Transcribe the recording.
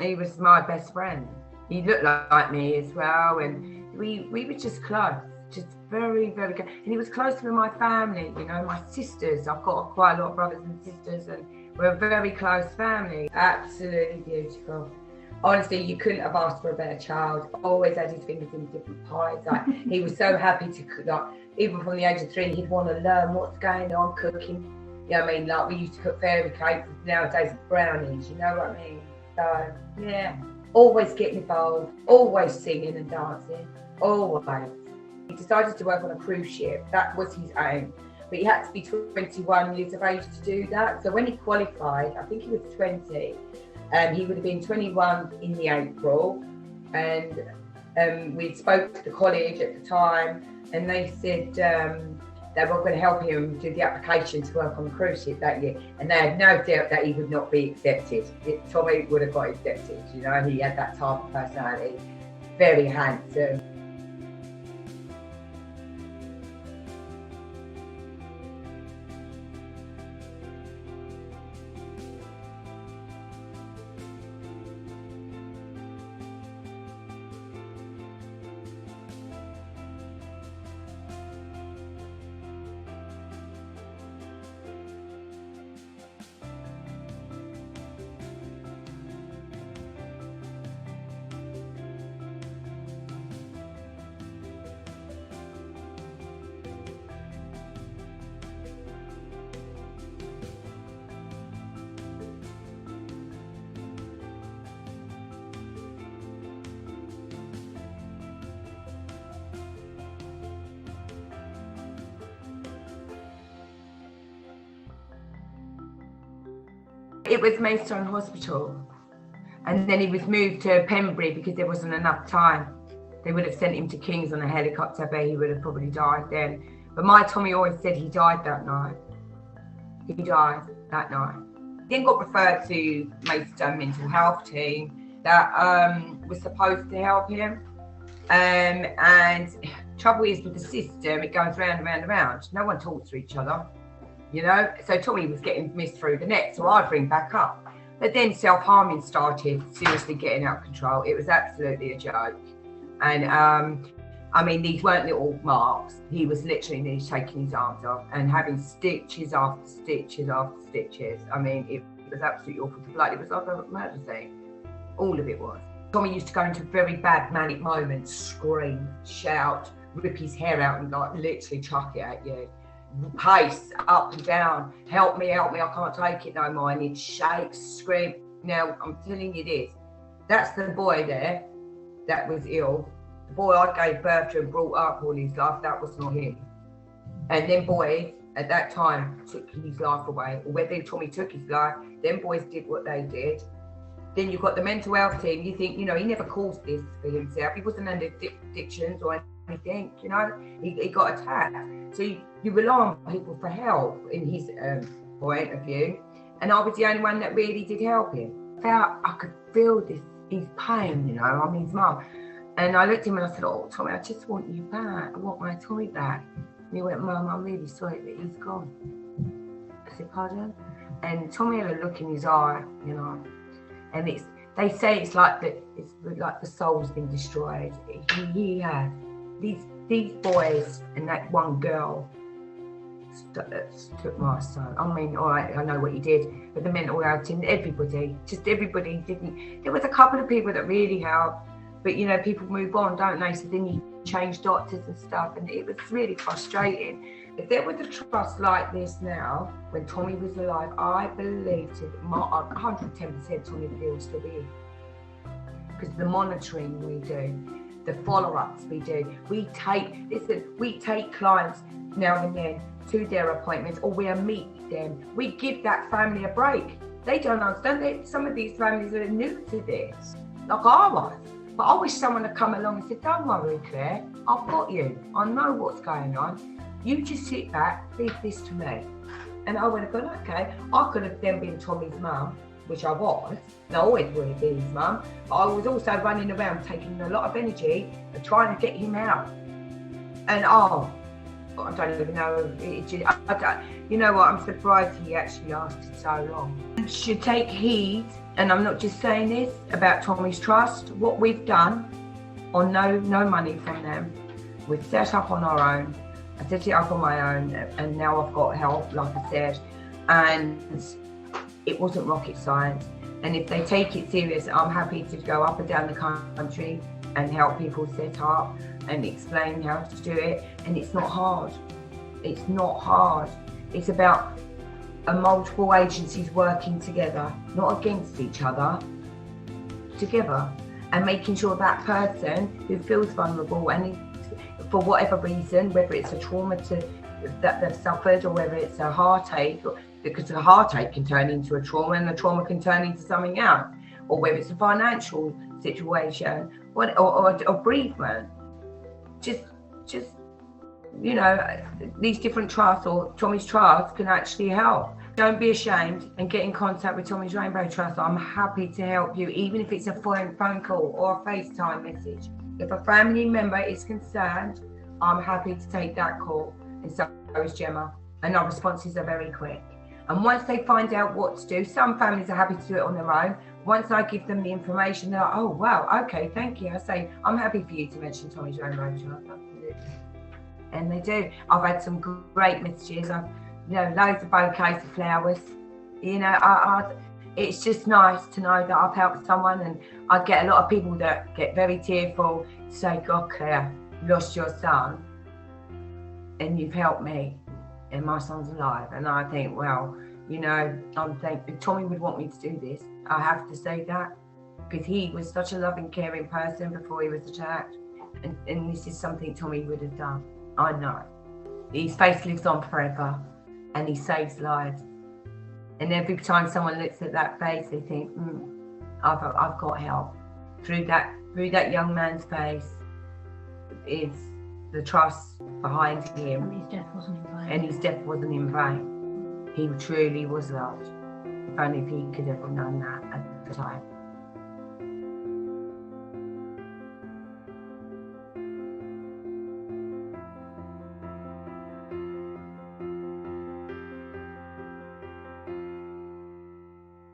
He was my best friend. He looked like me as well, and we were just close, just very, very close. And he was close with my family, you know, my sisters. I've got quite a lot of brothers and sisters, and we're a very close family. Absolutely beautiful. Honestly, you couldn't have asked for a better child. Always had his fingers in different pies. Like, he was so happy to cook. Like, even from the age of 3, he'd want to learn what's going on cooking. You know what I mean? Like, we used to cook fairy cakes. Nowadays, it's brownies. You know what I mean? So, yeah. Always getting involved. Always singing and dancing. Always. He decided to work on a cruise ship. That was his aim. But he had to be 21 years of age to do that. So when he qualified, I think he was 20. He would have been 21 in the April, and we spoke to the college at the time, and they said they were going to help him do the application to work on the cruise ship that year, and they had no doubt that he would not be accepted. Tommy would have got accepted, you know. He had that type of personality, very handsome. It was Maidstone Hospital, and then he was moved to Pembury because there wasn't enough time. They would have sent him to King's on a helicopter, but he would have probably died then. But my Tommy always said he died that night. He died that night. He then got referred to Maidstone mental health team that was supposed to help him. And trouble is with the system, it goes round and round and round. No one talks to each other. You know, so Tommy was getting missed through the net, so I'd ring back up. But then self-harming started seriously getting out of control. It was absolutely a joke. And I mean, these weren't little marks. He was literally taking his arms off and having stitches after stitches after stitches. I mean, it was absolutely awful. Like, it was like a murder scene. All of it was. Tommy used to go into very bad manic moments, scream, shout, rip his hair out and like literally chuck it at you. Pace up and down, help me, I can't take it no more. And he'd shake, scream. Now, I'm telling you this, that's the boy there that was ill. The boy I gave birth to and brought up all his life, that was not him. And then boys at that time took his life away, or whether Tommy took his life, then boys did what they did. Then you've got the mental health team. You think, you know, he never caused this for himself. He wasn't under addictions or anything, you know. He got attacked. So you rely on people for help in his point of view. And I was the only one that really did help him. I could feel his pain, you know. I'm his mum. And I looked at him and I said, oh, Tommy, I just want you back. I want my Tommy back. And he went, Mum, I'm really sorry, but he's gone. I said, pardon? And Tommy had a look in his eye, you know. And they say it's like the soul's been destroyed. He had these boys and that one girl took my son. I mean, all right, I know what he did, but the mental health team, everybody didn't. There was a couple of people that really helped, but you know, people move on, don't they? So then you change doctors and stuff, and it was really frustrating. If there was a trust like this now, when Tommy was alive, I believed it. 110% Tommy will still be in. Because the monitoring we do, the follow-ups we do, we take clients now and then to their appointments, or we meet them. We give that family a break. They don't understand. Some of these families are new to this, like I was. But I wish someone had come along and said, don't worry, Claire, I've got you. I know what's going on. You just sit back, leave this to me. And I would have gone, okay. I could have then been Tommy's mum, which I was, and I always would have been his mum. But I was also running around taking a lot of energy and trying to get him out. And I don't even know. You know what? I'm surprised he actually lasted so long. You should take heed and I'm not just saying this about Tommy's Trust, what we've done on no money from them, we've set up on our own. I set it up on my own, and now I've got help, like I said, and it wasn't rocket science. And if they take it serious, I'm happy to go up and down the country and help people set up and explain how to do it. And it's not hard. It's not hard. It's about multiple agencies working together, not against each other, together, and making sure that person who feels vulnerable and for whatever reason, whether it's a trauma that they've suffered or whether it's a heartache, because a heartache can turn into a trauma and the trauma can turn into something else, or whether it's a financial situation or bereavement. Just you know, these different trusts or Tommy's Trust can actually help. Don't be ashamed and get in contact with Tommy's Rainbow Trust. I'm happy to help you, even if it's a phone call or a FaceTime message. If a family member is concerned, I'm happy to take that call, and so is Gemma. And our responses are very quick. And once they find out what to do, some families are happy to do it on their own. Once I give them the information, they're like, oh, wow, okay, thank you. I say, I'm happy for you to mention Tommy's Rainbow Trust. Absolutely. And they do. I've had some great messages. I've, loads of bouquets of flowers. It's just nice to know that I've helped someone, and I get a lot of people that get very tearful, say, God, Claire, lost your son, and you've helped me, and my son's alive. And I think, well, I'm thankful. Tommy would want me to do this. I have to say that, because he was such a loving, caring person before he was attacked, and this is something Tommy would have done. I know. His face lives on forever, and he saves lives. And every time someone looks at that face, they think, I've got help. Through that young man's face is the trust behind him. And his death wasn't in vain. And his death wasn't in vain. He truly was loved. If only he could have known that at the time.